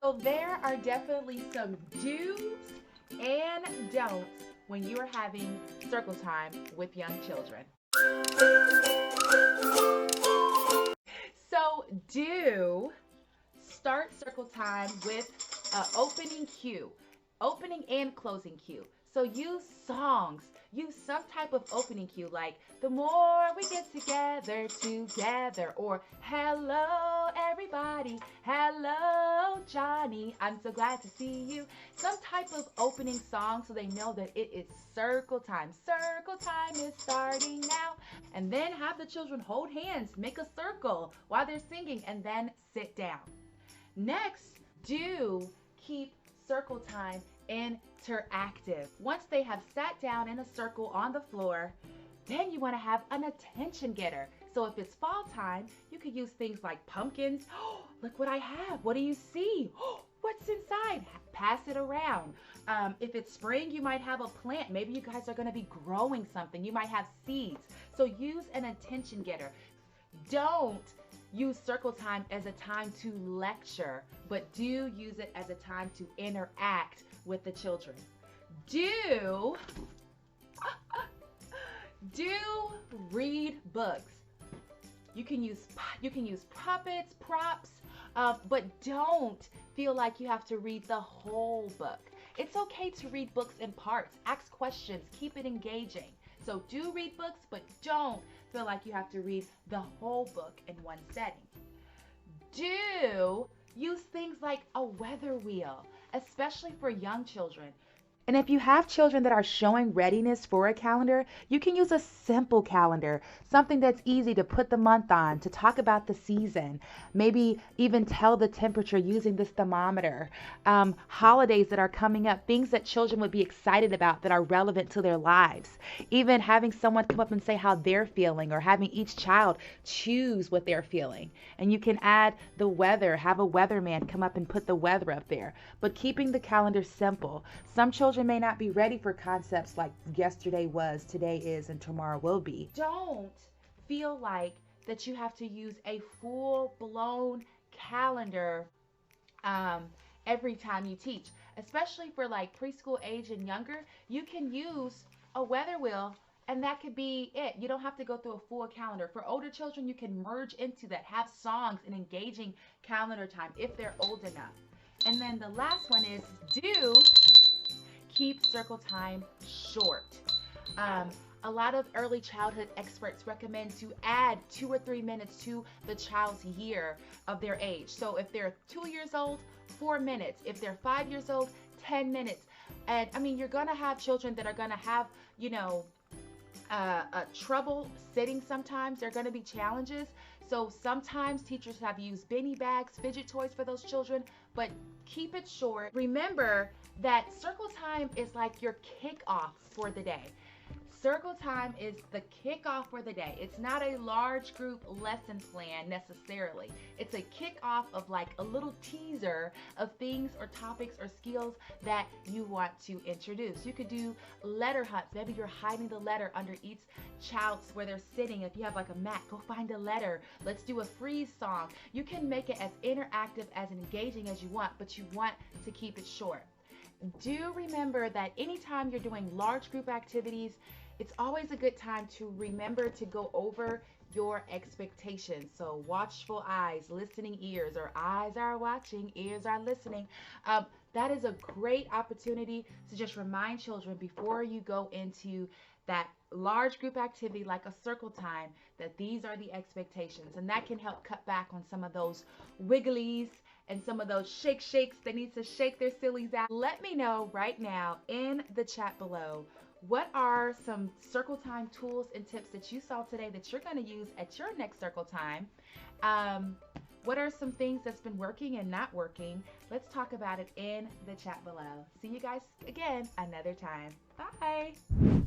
So there are definitely some do's and don'ts when you are having circle time with young children. So do start circle time with opening cue, opening and closing cue. So use songs, use some type of opening cue like the more we get together, or hello everybody, hello Johnny, I'm so glad to see you. Some type of opening song so they know that it is circle time. Circle time is starting now. And then have the children hold hands, make a circle while they're singing, and then sit down. Next, do keep circle time interactive. Once they have sat down in a circle on the floor, then you want to have an attention getter. So if it's fall time, you could use things like pumpkins. Oh, look what I have. What do you see? Oh, what's inside? Pass it around. If it's spring, you might have a plant. Maybe you guys are going to be growing something. You might have seeds. So use an attention getter. Don't use circle time as a time to lecture, but do use it as a time to interact with the children. Do read books. You can use puppets, props, but don't feel like you have to read the whole book. It's okay to read books in parts. Ask questions. Keep it engaging. So do read books, but don't feel like you have to read the whole book in one setting. Do use things like a weather wheel, especially for young children. And if you have children that are showing readiness for a calendar, you can use a simple calendar, something that's easy to put the month on, to talk about the season, maybe even tell the temperature using this thermometer, holidays that are coming up, things that children would be excited about that are relevant to their lives, even having someone come up and say how they're feeling, or having each child choose what they're feeling. And you can add the weather, have a weatherman come up and put the weather up there, but keeping the calendar simple. Some children may not be ready for concepts like yesterday was, today is, and tomorrow will be. Don't feel like that you have to use a full-blown calendar every time you teach. Especially for like preschool age and younger, you can use a weather wheel and that could be it. You don't have to go through a full calendar. For older children, you can merge into that, have songs and engaging calendar time if they're old enough. And then the last one is do keep circle time short. A lot of early childhood experts recommend to add 2 or 3 minutes to the child's year of their age. So if they're 2 years old, 4 minutes. If they're 5 years old, 10 minutes. And I mean, you're gonna have children that are gonna have, trouble sitting sometimes. There are gonna be challenges. So sometimes teachers have used Benny bags, fidget toys for those children, but keep it short. Remember that circle time is like your kickoff for the day. Circle time is the kickoff for the day. It's not a large group lesson plan necessarily. It's a kickoff of like a little teaser of things or topics or skills that you want to introduce. You could do letter hunts. Maybe you're hiding the letter under each child's where they're sitting. If you have like a mat, go find a letter. Let's do a freeze song. You can make it as interactive, as engaging as you want, but you want to keep it short. Do remember that anytime you're doing large group activities, it's always a good time to remember to go over your expectations. So watchful eyes, listening ears, or eyes are watching, ears are listening. That is a great opportunity to just remind children before you go into that large group activity like a circle time that these are the expectations, and that can help cut back on some of those wigglies and some of those shakes they need to shake their sillies out. Let me know right now in the chat below, what are some circle time tools and tips that you saw today that you're going to use at your next circle time? What are some things that's been working and not working? Let's talk about it in the chat below. See you guys again another time. Bye.